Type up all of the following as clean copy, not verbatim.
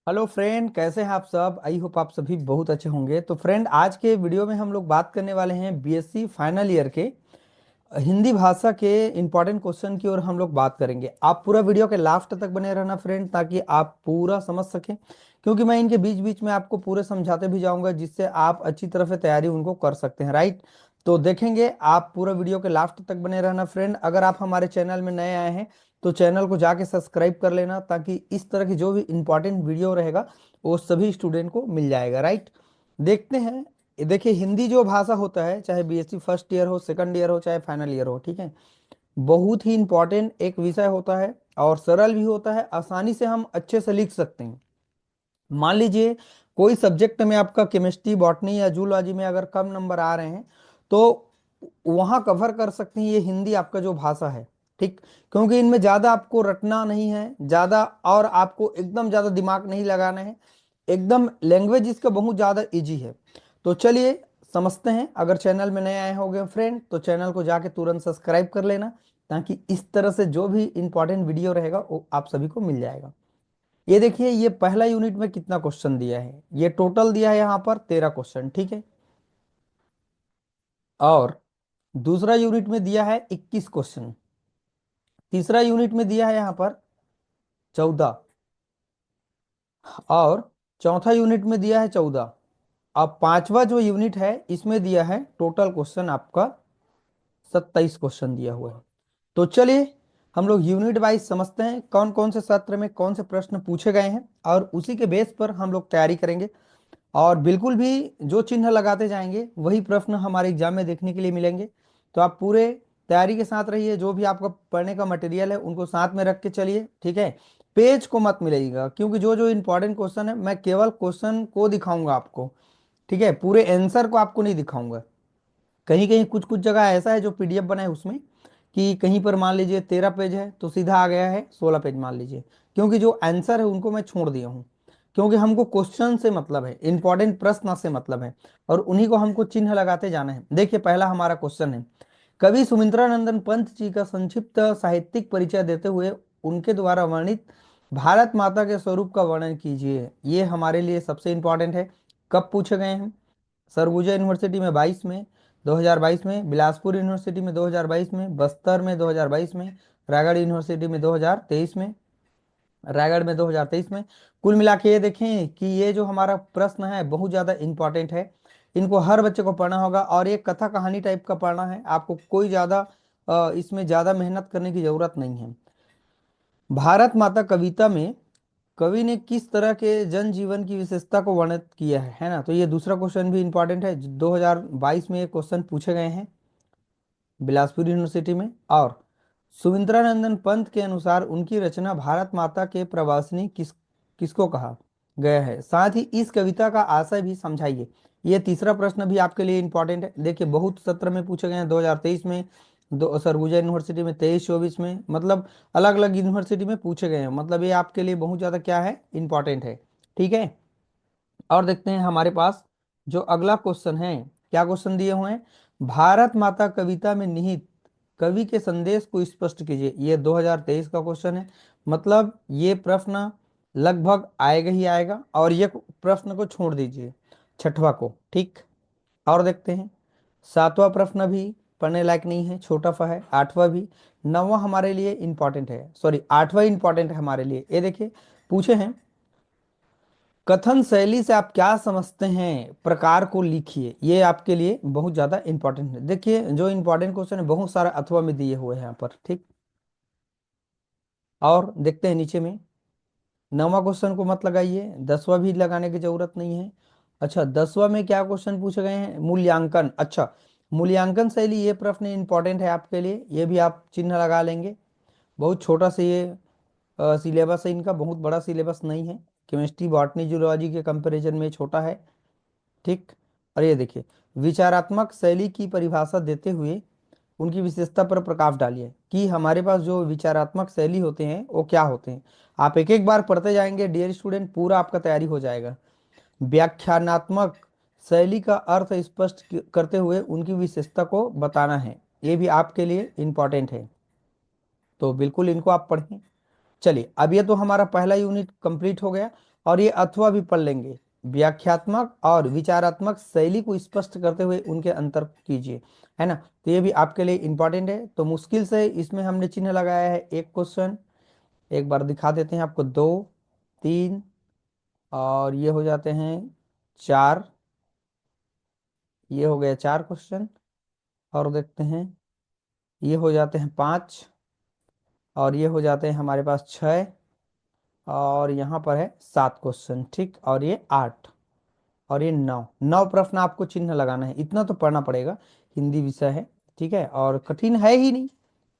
Hello friend, कैसे हैं आप सब। आई होप आप सभी बहुत अच्छे होंगे। तो फ्रेंड, आज के वीडियो में हम लोग बात करने वाले हैं बीएससी फाइनल ईयर के हिंदी भाषा के इंपॉर्टेंट क्वेश्चन की ओर हम लोग बात करेंगे। आप पूरा वीडियो के लास्ट तक बने रहना फ्रेंड, ताकि आप पूरा समझ सकें, क्योंकि मैं इनके बीच बीच में आपको पूरे समझाते भी जाऊंगा, जिससे आप अच्छी तरह से तैयारी उनको कर सकते हैं। राइट। तो देखेंगे, आप पूरा वीडियो के लास्ट तक बने रहना फ्रेंड। अगर आप हमारे चैनल में नए आए हैं तो चैनल को जाके सब्सक्राइब कर लेना, ताकि इस तरह की जो भी इंपॉर्टेंट वीडियो रहेगा वो सभी स्टूडेंट को मिल जाएगा। राइट। देखते हैं। देखिए, हिंदी जो भाषा होता है, चाहे बीएससी फर्स्ट ईयर हो, सेकंड ईयर हो, चाहे फाइनल ईयर हो, ठीक है, बहुत ही इंपॉर्टेंट एक विषय होता है और सरल भी होता है। आसानी से हम अच्छे से लिख सकते हैं। मान लीजिए कोई सब्जेक्ट में आपका केमिस्ट्री, बॉटनी या जूलॉजी में अगर कम नंबर आ रहे हैं, तो वहां कवर कर सकते हैं ये हिंदी आपका जो भाषा है। ठीक। क्योंकि इनमें ज्यादा आपको रटना नहीं है, ज्यादा और आपको एकदम ज्यादा दिमाग नहीं लगाना है। एकदम लैंग्वेज इसका बहुत ज्यादा इजी है। तो चलिए समझते हैं। अगर चैनल में नए आए होंगे फ्रेंड, तो चैनल को जाके तुरंत सब्सक्राइब कर लेना, ताकि इस तरह से जो भी इंपॉर्टेंट वीडियो रहेगा वो आप सभी को मिल जाएगा। ये देखिए, ये पहला यूनिट में कितना क्वेश्चन दिया है। ये टोटल दिया है यहाँ पर 13 क्वेश्चन, ठीक है। और दूसरा यूनिट में दिया है 21 क्वेश्चन। तीसरा यूनिट में दिया है यहाँ पर 14। और चौथा यूनिट में दिया है 14। अब पांचवा जो यूनिट है, इसमें दिया है टोटल क्वेश्चन आपका 27 क्वेश्चन दिया हुआ है। तो चलिए हम लोग यूनिट वाइज समझते हैं कौन कौन से सत्र में कौन से प्रश्न पूछे गए हैं, और उसी के बेस पर हम लोग तैयारी करेंगे। और बिल्कुल भी जो चिन्ह लगाते जाएंगे वही प्रश्न हमारे एग्जाम में देखने के लिए मिलेंगे। तो आप पूरे तैयारी के साथ रहिए। जो भी आपका पढ़ने का मटेरियल है उनको साथ में रख के चलिए, ठीक है। पेज को मत मिलाइएगा, क्योंकि जो जो इंपॉर्टेंट क्वेश्चन है मैं केवल क्वेश्चन को दिखाऊंगा आपको, ठीक है। पूरे आंसर को आपको नहीं दिखाऊंगा। कहीं कहीं कुछ कुछ जगह ऐसा है जो पीडीएफ बना है उसमें, कि कहीं पर मान लीजिए 13 पेज है तो सीधा आ गया है 16 पेज मान लीजिए, क्योंकि जो आंसर है उनको मैं छोड़ दिया हूँ। क्योंकि हमको क्वेश्चन से मतलब है, इंपॉर्टेंट प्रश्न से मतलब है, और उन्हीं को हमको चिन्ह लगाते जाना है। देखिए, पहला हमारा क्वेश्चन है, कवि सुमित्रानंदन पंत जी का संक्षिप्त साहित्यिक परिचय देते हुए उनके द्वारा वर्णित भारत माता के स्वरूप का वर्णन कीजिए। ये हमारे लिए सबसे इंपॉर्टेंट है। कब पूछे गए हैं? सरगुजा यूनिवर्सिटी में 22 में, 2022 में, बिलासपुर यूनिवर्सिटी में 2022 में, बस्तर में 2022 में, रायगढ़ यूनिवर्सिटी में 2023 में, रायगढ़ में 2023 में। कुल मिला के ये देखें कि ये जो हमारा प्रश्न है बहुत ज़्यादा इंपॉर्टेंट है। इनको हर बच्चे को पढ़ना होगा, और ये कथा कहानी टाइप का पढ़ना है आपको। कोई ज़्यादा इसमें ज़्यादा मेहनत करने की ज़रूरत नहीं है। भारत माता कविता में कवि ने किस तरह के जन जीवन की विशेषता को वर्णित किया है ना। तो ये दूसरा क्वेश्चन भी इंपॉर्टेंट है। 2022 में ये क्वेश्चन पूछे गए हैं बिलासपुर यूनिवर्सिटी में। और सुमित्रानंदन पंत के अनुसार उनकी रचना भारत माता के प्रवासिनी किसको कहा गया है। साथ ही इस कविता का आशय भी समझाइए। ये तीसरा प्रश्न भी आपके लिए इंपॉर्टेंट है। देखिए, बहुत सत्र में पूछे गए हैं, 2023 में, दो सरगुजा यूनिवर्सिटी में 23-24 में, मतलब अलग अलग यूनिवर्सिटी में पूछे गए हैं। मतलब ये आपके लिए बहुत ज़्यादा क्या है, इंपॉर्टेंट है, ठीक है। और देखते हैं हमारे पास जो अगला क्वेश्चन है, क्या क्वेश्चन दिए हुए हैं, भारत माता कविता में निहित कवि के संदेश को स्पष्ट कीजिए। ये 2023 का क्वेश्चन है। मतलब ये प्रश्न लगभग आएगा ही आएगा, और ये प्रश्न को छोड़ दीजिए, छठवा को, ठीक। और देखते हैं, सातवां प्रश्न भी पढ़ने लायक नहीं है, छोटा सा है। आठवां भी। नौवां हमारे लिए इंपॉर्टेंट है, सॉरी आठवां इंपॉर्टेंट है हमारे लिए। ये देखिए, पूछे हैं, कथन शैली से आप क्या समझते हैं, प्रकार को लिखिए। ये आपके लिए बहुत ज्यादा इंपॉर्टेंट है। देखिए, जो इंपॉर्टेंट क्वेश्चन है बहुत सारा अथवा में दिए हुए हैं यहाँ पर, ठीक। और देखते हैं नीचे में, नौवां क्वेश्चन को मत लगाइए, 10वां भी लगाने की जरूरत नहीं है। अच्छा, 10वां में क्या क्वेश्चन पूछे गए हैं, मूल्यांकन। अच्छा, मूल्यांकन शैली, ये प्रश्न इंपॉर्टेंट है आपके लिए, ये भी आप चिन्ह लगा लेंगे। बहुत छोटा सा ये सिलेबस है इनका, बहुत बड़ा सिलेबस नहीं है। केमिस्ट्री, बॉटनी, जूलॉजी के कंपैरिजन में छोटा है, ठीक। और ये देखिए, विचारात्मक शैली की परिभाषा देते हुए उनकी विशेषता पर प्रकाश डालिए, कि हमारे पास जो विचारात्मक शैली होते हैं वो क्या होते हैं। आप एक एक बार पढ़ते जाएंगे डियर स्टूडेंट, पूरा आपका तैयारी हो जाएगा। व्याख्यानात्मक शैली का अर्थ स्पष्ट करते हुए उनकी विशेषता को बताना है। ये भी आपके लिए इंपॉर्टेंट है, तो बिल्कुल इनको आप पढ़ें। चलिए, अब ये तो हमारा पहला यूनिट कंप्लीट हो गया। और ये अथवा भी पढ़ लेंगे। व्याख्यात्मक और विचारात्मक शैली को स्पष्ट करते हुए उनके अंतर कीजिए, है ना। तो ये भी आपके लिए इंपॉर्टेंट है। तो मुश्किल से इसमें हमने चिन्ह लगाया है एक क्वेश्चन, एक बार दिखा देते हैं आपको, दो, तीन, और ये हो जाते हैं चार, ये हो गया चार क्वेश्चन। और देखते हैं, ये हो जाते हैं पाँच, और ये हो जाते हैं हमारे पास छः, और यहाँ पर है सात क्वेश्चन, ठीक, और ये आठ, और ये नौ। नौ प्रश्न आपको चिन्ह लगाना है, इतना तो पढ़ना पड़ेगा, हिंदी विषय है, ठीक है, और कठिन है ही नहीं।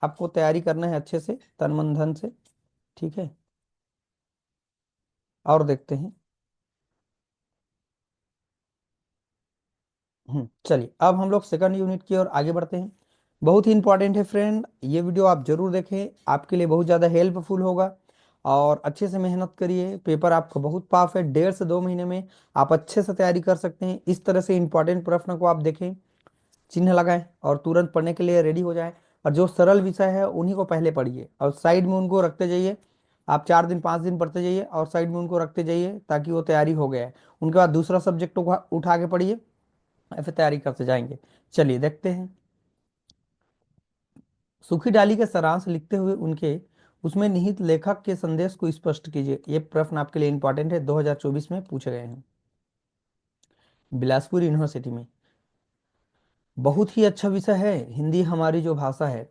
आपको तैयारी करना है अच्छे से, तन मन धन से, ठीक है। और देखते हैं, चलिए अब हम लोग सेकंड यूनिट की ओर आगे बढ़ते हैं। बहुत ही इंपॉर्टेंट है फ्रेंड, ये वीडियो आप जरूर देखें, आपके लिए बहुत ज़्यादा हेल्पफुल होगा। और अच्छे से मेहनत करिए, पेपर आपका बहुत पास है, 1.5 से 2 महीने में आप अच्छे से तैयारी कर सकते हैं। इस तरह से इंपॉर्टेंट प्रश्न को आप देखें, चिन्ह लगाएं और तुरंत पढ़ने के लिए रेडी हो जाएं। और जो सरल विषय है उन्हीं को पहले पढ़िए और साइड में उनको रखते जाइए। आप 4 दिन 5 दिन पढ़ते जाइए और साइड में उनको रखते जाइए, ताकि वो तैयारी हो गया है। उनके बाद दूसरा सब्जेक्ट उठा के पढ़िए, ऐसे तैयारी करते जाएंगे। चलिए देखते हैं। सूखी डाली के सारांश लिखते हुए उनके उसमें निहित लेखक के संदेश को स्पष्ट कीजिए। ये प्रश्न आपके लिए इंपॉर्टेंट है, 2024 में पूछे गए हैं बिलासपुर यूनिवर्सिटी में। बहुत ही अच्छा विषय है हिंदी, हमारी जो भाषा है।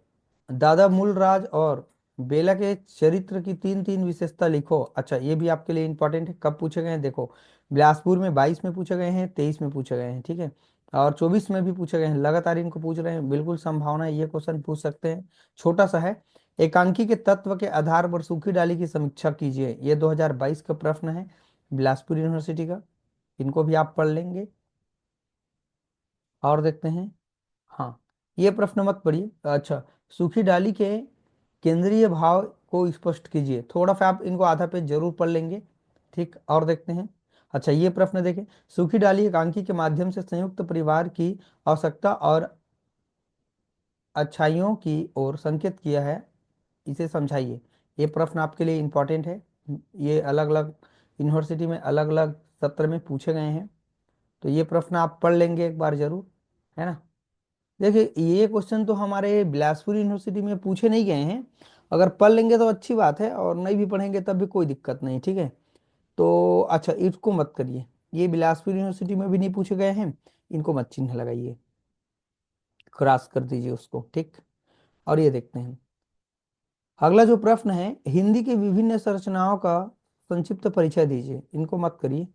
दादा मूलराज और बेला के चरित्र की तीन तीन विशेषता लिखो। अच्छा, ये भी आपके लिए इंपॉर्टेंट है, कब पूछे गए हैं देखो। बिलासपुर में 22 में पूछे गए हैं, 23 में पूछे गए हैं, ठीक है, और 24 में भी पूछे गए हैं। लगातार इनको पूछ रहे हैं, बिल्कुल संभावना है ये क्वेश्चन पूछ सकते हैं। छोटा सा है। एकांकी के तत्व के आधार पर सूखी डाली की समीक्षा कीजिए। ये 2022 का प्रश्न है बिलासपुर यूनिवर्सिटी का, इनको भी आप पढ़ लेंगे। और देखते हैं, हाँ, ये प्रश्न मत पढ़िए। अच्छा, सूखी डाली के केंद्रीय भाव को स्पष्ट कीजिए। थोड़ा सा आप इनको आधा पेज जरूर पढ़ लेंगे, ठीक। और देखते हैं, अच्छा ये प्रश्न देखें, सूखी डाली एकांकी के माध्यम से संयुक्त परिवार की आवश्यकता और अच्छाइयों की ओर संकेत किया है, इसे समझाइए। ये प्रश्न आपके लिए इंपॉर्टेंट है। ये अलग अलग यूनिवर्सिटी में अलग अलग सत्र में पूछे गए हैं, तो ये प्रश्न आप पढ़ लेंगे एक बार जरूर, है ना। देखिए, ये क्वेश्चन तो हमारे बिलासपुर यूनिवर्सिटी में पूछे नहीं गए हैं। अगर पढ़ लेंगे तो अच्छी बात है, और नहीं भी पढ़ेंगे तब भी कोई दिक्कत नहीं, ठीक है। तो अच्छा, इसको मत करिए, ये बिलासपुर यूनिवर्सिटी में भी नहीं पूछे गए हैं, इनको मत चिन्ह लगाइए, क्रॉस कर दीजिए उसको, ठीक। और ये देखते हैं, अगला जो प्रश्न है, हिंदी की विभिन्न संरचनाओं का संक्षिप्त परिचय दीजिए। इनको मत करिए,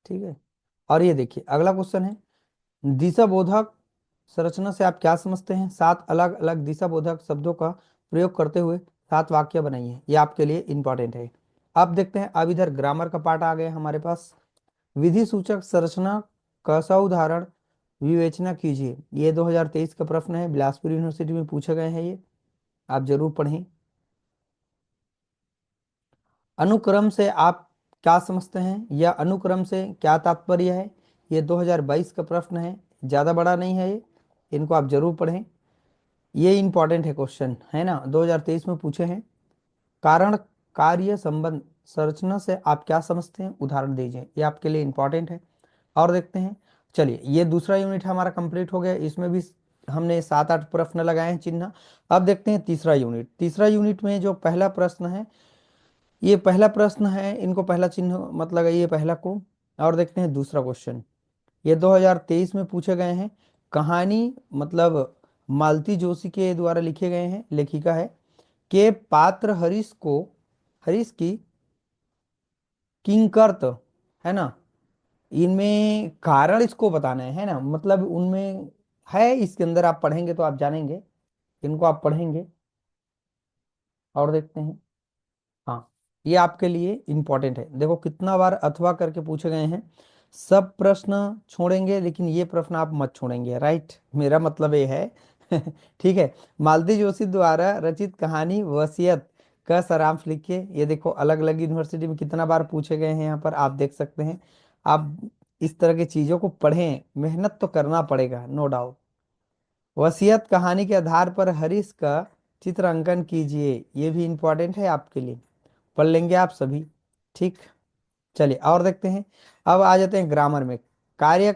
ठीक है। और ये देखिए, अगला क्वेश्चन है, दिशा बोधक संरचना से आप क्या समझते हैं। 7 अलग अलग दिशा बोधक शब्दों का प्रयोग करते हुए 7 वाक्य बनाइए। ये आपके लिए इंपॉर्टेंट है। अब देखते हैं, अब इधर ग्रामर का पार्ट आ गया हमारे पास। विधि सूचक संरचना का सा उदाहरण विवेचना कीजिए। ये 2023 का प्रश्न है, बिलासपुर यूनिवर्सिटी में पूछे गए हैं, ये आप जरूर पढ़ें। अनुक्रम से आप क्या समझते हैं, या अनुक्रम से क्या तात्पर्य है। ये 2022 का प्रश्न है, ज़्यादा बड़ा नहीं है ये, इनको आप जरूर पढ़ें। ये इंपॉर्टेंट है क्वेश्चन, है ना, 2023 में पूछे हैं। कारण कार्य संबंध संरचना से आप क्या समझते हैं, उदाहरण दीजिए। ये आपके लिए इंपॉर्टेंट है। और देखते हैं, चलिए ये दूसरा यूनिट हमारा कंप्लीट हो गया, इसमें भी हमने 7-8 प्रश्न लगाए हैं चिन्ह। अब देखते हैं तीसरा यूनिट। तीसरा यूनिट में जो पहला प्रश्न है, ये पहला प्रश्न है, इनको पहला चिन्ह मत लगाइए पहला को। और देखते हैं दूसरा क्वेश्चन, ये 2023 में पूछे गए हैं। कहानी मतलब मालती जोशी के द्वारा लिखे गए हैं, लेखिका है, के पात्र हरीश को, हरीश की किंकरत, है ना, इनमें कारण इसको बताना है ना, मतलब उनमें है, इसके अंदर आप पढ़ेंगे तो आप जानेंगे, इनको आप पढ़ेंगे। और देखते हैं, हाँ, ये आपके लिए इंपॉर्टेंट है। देखो कितना बार अथवा करके पूछे गए हैं। सब प्रश्न छोड़ेंगे लेकिन ये प्रश्न आप मत छोड़ेंगे, राइट, मेरा मतलब ये है। ठीक है। मालती जोशी द्वारा रचित कहानी वसीयत का सारांश लिखिए। ये देखो अलग अलग यूनिवर्सिटी में कितना बार पूछे गए हैं, यहाँ पर आप देख सकते हैं। आप इस तरह की चीजों को पढ़ें, मेहनत तो करना पड़ेगा, नो डाउट। वसीयत कहानी के आधार पर हरीश का चित्र अंकन कीजिए। ये भी इंपॉर्टेंट है आपके लिए, पढ़ लेंगे आप सभी, ठीक। चलिए और देखते हैं। अब आ जाते हैं ग्रामर में। कार्य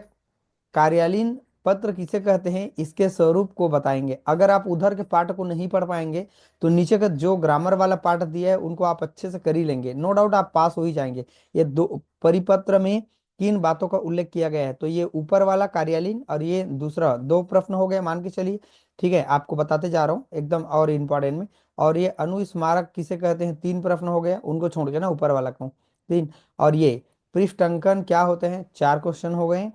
कार्यालयीन पत्र किसे कहते हैं, इसके स्वरूप को बताएंगे। अगर आप उधर के पार्ट को नहीं पढ़ पाएंगे तो नीचे का जो ग्रामर वाला पार्ट दिया है उनको आप अच्छे से कर ही लेंगे, नो डाउट आप पास हो ही जाएंगे। ये दो परिपत्र में किन बातों का उल्लेख किया गया है, तो ये ऊपर वाला कार्यालयीन और ये दूसरा, दो प्रश्न हो गए मान के चलिए। ठीक है, आपको बताते जा रहा हूँ एकदम और इम्पोर्टेंट में। और ये अनुस्मारक किसे कहते हैं, तीन प्रश्न हो गया, उनको छोड़ के ना ऊपर वाला को तीन। और ये पृष्ठ अंकन क्या होते हैं, चार क्वेश्चन हो गए।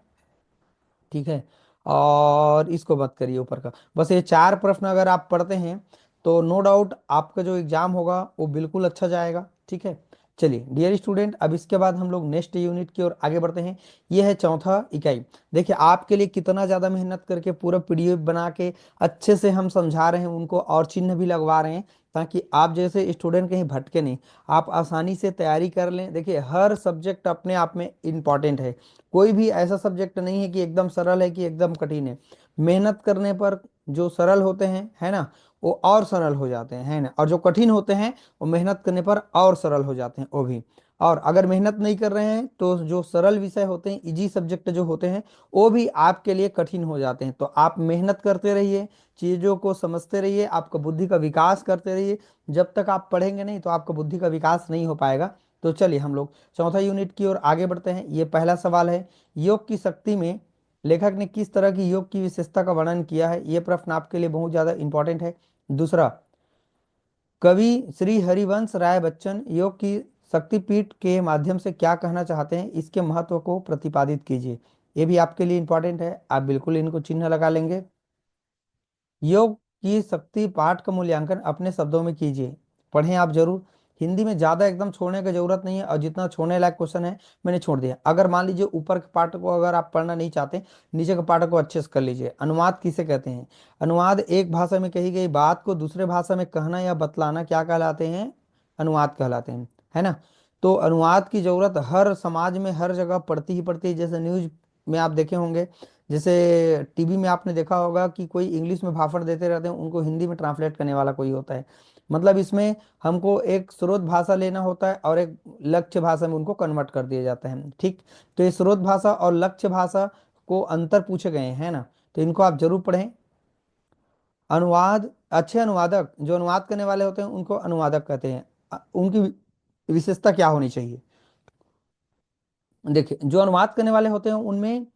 ठीक है, और इसको मत करिए ऊपर का, बस ये चार प्रश्न अगर आप पढ़ते हैं तो नो डाउट आपका जो एग्जाम होगा वो बिल्कुल अच्छा जाएगा। ठीक है, चलिए डियर स्टूडेंट, अब इसके बाद हम लोग नेक्स्ट यूनिट की ओर आगे बढ़ते हैं। ये है चौथा इकाई। देखिए आपके लिए कितना ज़्यादा मेहनत करके पूरा पीडीएफ बना के अच्छे से हम समझा रहे हैं उनको, और चिन्ह भी लगवा रहे हैं ताकि आप जैसे स्टूडेंट कहीं भटके नहीं, आप आसानी से तैयारी कर लें। देखिए हर सब्जेक्ट अपने आप में इम्पॉर्टेंट है, कोई भी ऐसा सब्जेक्ट नहीं है कि एकदम सरल है कि एकदम कठिन है। मेहनत करने पर जो सरल होते हैं है ना, वो और सरल हो जाते हैं है ना, और जो कठिन होते हैं वो मेहनत करने पर और सरल हो जाते हैं वो भी। और अगर मेहनत नहीं कर रहे हैं तो जो सरल विषय होते हैं, इजी सब्जेक्ट जो होते हैं, वो भी आपके लिए कठिन हो जाते हैं। तो आप मेहनत करते रहिए, चीज़ों को समझते रहिए, आपका बुद्धि का विकास करते रहिए। जब तक आप पढ़ेंगे नहीं तो आपका बुद्धि का विकास नहीं हो पाएगा। तो चलिए हम लोग चौथा यूनिट की ओर आगे बढ़ते हैं। ये पहला सवाल है, योग की शक्ति में लेखक ने किस तरह की योग की विशेषता का वर्णन किया है। यह प्रश्न आपके लिए बहुत ज्यादा इंपॉर्टेंट है। दूसरा, कवि श्री हरिवंश राय बच्चन योग की शक्तिपीठ के माध्यम से क्या कहना चाहते हैं, इसके महत्व को प्रतिपादित कीजिए। ये भी आपके लिए इंपॉर्टेंट है, आप बिल्कुल इनको चिन्ह लगा लेंगे। योग की शक्ति पाठ का मूल्यांकन अपने शब्दों में कीजिए, पढ़ें आप जरूर। हिंदी में ज्यादा एकदम छोड़ने की जरूरत नहीं है, और जितना छोड़ने लायक क्वेश्चन है मैंने छोड़ दिया। अगर मान लीजिए ऊपर के पाठ को अगर आप पढ़ना नहीं चाहते, नीचे के पाठ को अच्छे से कर लीजिए। अनुवाद किसे कहते हैं, अनुवाद एक भाषा में कही गई बात को दूसरे भाषा में कहना या बतलाना क्या कहलाते हैं, अनुवाद कहलाते हैं, है ना। तो अनुवाद की जरूरत हर समाज में हर जगह पड़ती ही पड़ती है। जैसे न्यूज में आप देखे होंगे, जैसे टीवी में आपने देखा होगा कि कोई इंग्लिश में भाषण देते रहते हैं, उनको हिंदी में ट्रांसलेट करने वाला कोई होता है। मतलब इसमें हमको एक स्रोत भाषा लेना होता है और एक लक्ष्य भाषा में उनको कन्वर्ट कर दिया जाता है। ठीक, तो ये स्रोत भाषा और लक्ष्य भाषा को अंतर पूछे गए हैं ना, तो इनको आप जरूर पढ़ें। अनुवाद, अच्छे अनुवादक जो अनुवाद करने वाले होते हैं उनको अनुवादक कहते हैं। उनकी विशेषता क्या होनी चाहिए, देखिए जो अनुवाद करने वाले होते हैं उनमें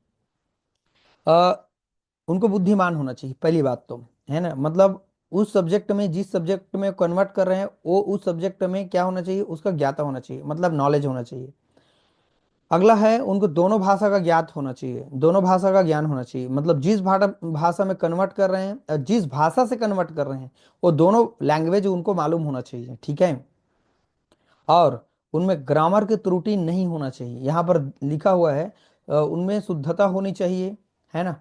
उनको बुद्धिमान होना चाहिए पहली बात तो, है ना। मतलब उस सब्जेक्ट में, जिस सब्जेक्ट में कन्वर्ट कर रहे हैं वो उस सब्जेक्ट में क्या होना चाहिए, उसका ज्ञाता होना चाहिए, मतलब नॉलेज होना चाहिए। अगला है उनको दोनों भाषा का ज्ञात होना चाहिए, दोनों भाषा का ज्ञान होना चाहिए। मतलब जिस भाषा में कन्वर्ट कर रहे हैं, जिस भाषा से कन्वर्ट कर रहे हैं, वो दोनों लैंग्वेज उनको मालूम होना चाहिए। ठीक है, और उनमें ग्रामर की त्रुटि नहीं होना चाहिए, यहाँ पर लिखा हुआ है। उनमें शुद्धता होनी चाहिए, है ना।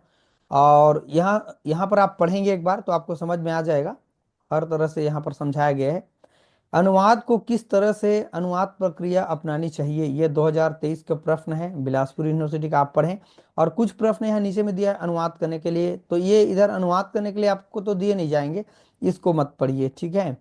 और यहाँ यहाँ पर आप पढ़ेंगे एक बार तो आपको समझ में आ जाएगा, हर तरह से यहाँ पर समझाया गया है। अनुवाद को किस तरह से अनुवाद प्रक्रिया अपनानी चाहिए, ये 2023 का प्रश्न है, बिलासपुर यूनिवर्सिटी का, आप पढ़ें। और कुछ प्रश्न यहाँ नीचे में दिया है अनुवाद करने के लिए, तो ये इधर अनुवाद करने के लिए आपको तो दिए नहीं जाएंगे, इसको मत पढ़िए। ठीक है,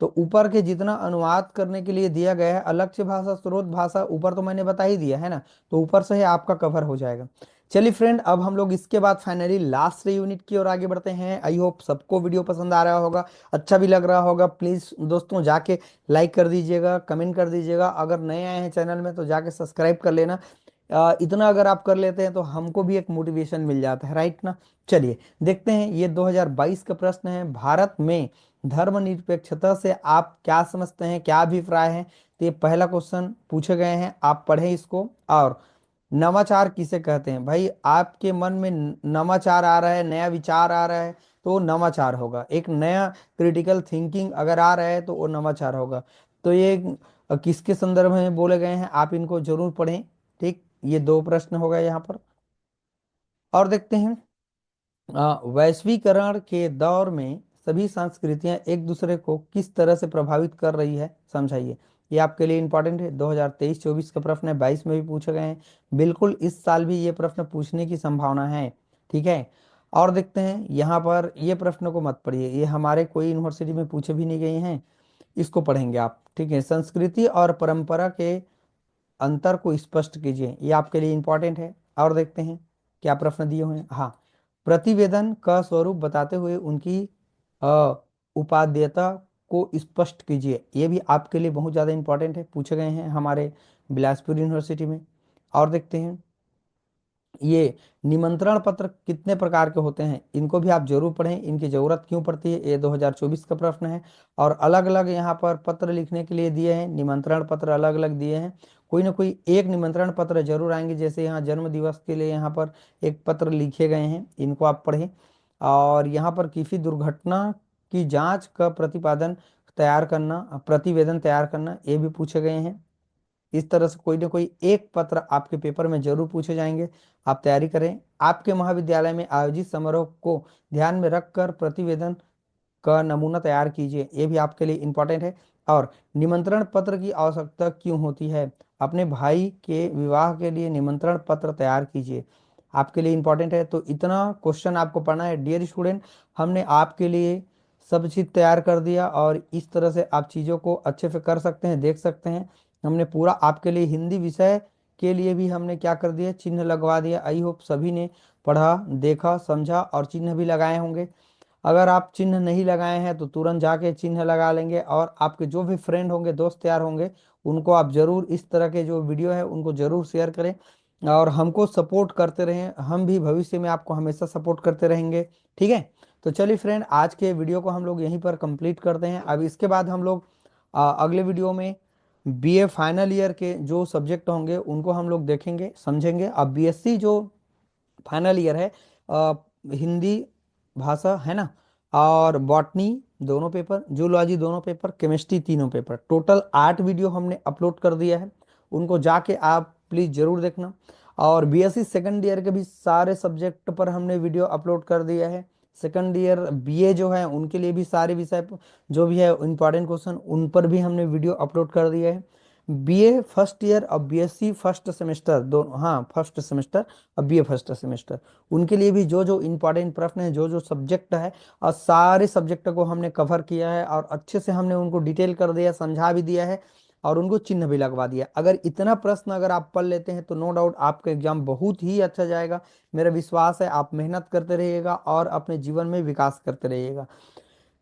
तो ऊपर के जितना अनुवाद करने के लिए दिया गया है, अलक्ष्य भाषा स्रोत भाषा ऊपर तो मैंने बता ही दिया है ना, तो ऊपर से ही आपका कवर हो जाएगा। चलिए फ्रेंड, अब हम लोग इसके बाद फाइनली लास्ट यूनिट की ओर आगे बढ़ते हैं। आई होप सबको वीडियो पसंद आ रहा होगा, अच्छा भी लग रहा होगा। प्लीज़ दोस्तों जाके लाइक कर दीजिएगा, कमेंट कर दीजिएगा, अगर नए आए हैं चैनल में तो जाके सब्सक्राइब कर लेना। इतना अगर आप कर लेते हैं तो हमको भी एक मोटिवेशन मिल जाता है, राइट ना। चलिए देखते हैं, ये 2022 का प्रश्न है, भारत में धर्मनिरपेक्षता से आप क्या समझते हैं, क्या अभिप्राय है। तो ये पहला क्वेश्चन पूछे गए हैं, आप पढ़ें इसको। और नवाचार किसे कहते हैं, भाई आपके मन में नवाचार आ रहा है, नया विचार आ रहा है तो वो नवाचार होगा। एक नया क्रिटिकल थिंकिंग अगर आ रहा है तो वो नवाचार होगा। तो ये किसके संदर्भ में बोले गए हैं, आप इनको जरूर पढ़ें। ठीक, ये दो प्रश्न हो गए यहाँ पर। और देखते हैं, वैश्वीकरण के दौर में सभी संस्कृतियां एक दूसरे को किस तरह से प्रभावित कर रही है, समझाइए। ये आपके लिए इंपॉर्टेंट है, 2023-24 का प्रश्न है, 22 में भी पूछे गए हैं, बिल्कुल इस साल भी ये प्रश्न पूछने की संभावना है। ठीक है, और देखते हैं यहाँ पर, ये प्रश्न को मत पढ़िए, ये हमारे कोई यूनिवर्सिटी में पूछे भी नहीं गए हैं, इसको पढ़ेंगे आप। ठीक है, संस्कृति और परंपरा के अंतर को स्पष्ट कीजिए, ये आपके लिए इंपॉर्टेंट है। और देखते हैं क्या प्रश्न दिए हुए हैं। हाँ, प्रतिवेदन का स्वरूप बताते हुए उनकी उपादेयता को स्पष्ट कीजिए, ये भी आपके लिए बहुत ज़्यादा इंपॉर्टेंट है, पूछे गए हैं हमारे बिलासपुर यूनिवर्सिटी में। और देखते हैं ये निमंत्रण पत्र कितने प्रकार के होते हैं, इनको भी आप जरूर पढ़ें, इनकी जरूरत क्यों पड़ती है, ये 2024 का प्रश्न है। और अलग अलग यहाँ पर पत्र लिखने के लिए दिए हैं, निमंत्रण पत्र अलग अलग दिए हैं, कोई ना कोई एक निमंत्रण पत्र जरूर आएंगे। जैसे यहाँ जन्म दिवस के लिए यहाँ पर एक पत्र लिखे गए हैं, इनको आप पढ़ें। और यहाँ पर किसी दुर्घटना की जांच का प्रतिपादन तैयार करना, प्रतिवेदन तैयार करना, ये भी पूछे गए हैं। इस तरह से कोई ना कोई एक पत्र आपके पेपर में जरूर पूछे जाएंगे, आप तैयारी करें। आपके महाविद्यालय में आयोजित समारोह को ध्यान में रखकर प्रतिवेदन का नमूना तैयार कीजिए, ये भी आपके लिए इम्पोर्टेंट है। और निमंत्रण पत्र की आवश्यकता क्यों होती है, अपने भाई के विवाह के लिए निमंत्रण पत्र तैयार कीजिए, आपके लिए इम्पोर्टेंट है। तो इतना क्वेश्चन आपको पढ़ना है डियर स्टूडेंट, हमने आपके लिए सब चीज़ तैयार कर दिया और इस तरह से आप चीज़ों को अच्छे से कर सकते हैं, देख सकते हैं। हमने पूरा आपके लिए हिंदी विषय के लिए भी हमने क्या कर दिया, चिन्ह लगवा दिया। आई होप सभी ने पढ़ा, देखा, समझा और चिन्ह भी लगाए होंगे। अगर आप चिन्ह नहीं लगाए हैं तो तुरंत जाके चिन्ह लगा लेंगे, और आपके जो भी फ्रेंड होंगे, दोस्त यार होंगे, उनको आप जरूर इस तरह के जो वीडियो है उनको जरूर शेयर करें और हमको सपोर्ट करते रहें, हम भी भविष्य में आपको हमेशा सपोर्ट करते रहेंगे। ठीक है, तो चलिए फ्रेंड, आज के वीडियो को हम लोग यहीं पर कंप्लीट करते हैं। अब इसके बाद हम लोग अगले वीडियो में बीए फाइनल ईयर के जो सब्जेक्ट होंगे उनको हम लोग देखेंगे, समझेंगे। अब बीएससी जो फाइनल ईयर है, अ, हिंदी भाषा है ना, और बॉटनी दोनों पेपर, जूलॉजी दोनों पेपर, केमिस्ट्री तीनों पेपर, टोटल 8 वीडियो हमने अपलोड कर दिया है, उनको जाके आप प्लीज़ ज़रूर देखना। और बीएससी सेकंड ईयर के भी सारे सब्जेक्ट पर हमने वीडियो अपलोड कर दिया है। सेकंड ईयर बीए जो है उनके लिए भी सारे विषय जो भी है इंपॉर्टेंट क्वेश्चन, उन पर भी हमने वीडियो अपलोड कर दिया है। बीए फर्स्ट ईयर और बीएससी फर्स्ट सेमेस्टर दोनों, हाँ फर्स्ट सेमेस्टर और बीए फर्स्ट सेमेस्टर, उनके लिए भी जो जो इंपॉर्टेंट प्रश्न है, जो जो सब्जेक्ट है, और सारे सब्जेक्ट को हमने कवर किया है और अच्छे से हमने उनको डिटेल कर दिया, समझा भी दिया है और उनको चिन्ह भी लगवा दिया। अगर इतना प्रश्न अगर आप पढ़ लेते हैं तो नो डाउट आपका एग्जाम बहुत ही अच्छा जाएगा। मेरा विश्वास है, आप मेहनत करते रहिएगा और अपने जीवन में विकास करते रहिएगा।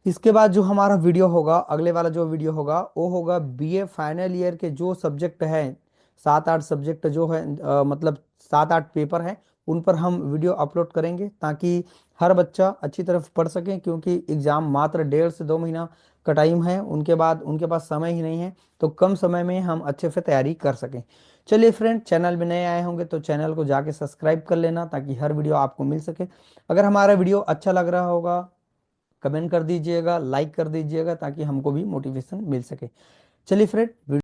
इसके बाद जो हमारा वीडियो होगा, अगले वाला जो वीडियो होगा वो होगा बीए फाइनल ईयर के जो सब्जेक्ट हैं, 7-8 सब्जेक्ट जो है, मतलब 7-8 पेपर हैं, उन पर हम वीडियो अपलोड करेंगे ताकि हर बच्चा अच्छी तरह पढ़ सके, क्योंकि एग्ज़ाम मात्र 1.5 से 2 महीना का टाइम है, उनके बाद उनके पास समय ही नहीं है, तो कम समय में हम अच्छे से तैयारी कर सकें। चलिए फ्रेंड, चैनल में नए आए होंगे तो चैनल को जाके सब्सक्राइब कर लेना ताकि हर वीडियो आपको मिल सके। अगर हमारा वीडियो अच्छा लग रहा होगा, कमेंट कर दीजिएगा, लाइक कर दीजिएगा ताकि हमको भी मोटिवेशन मिल सके। चलिए फ्रेंड।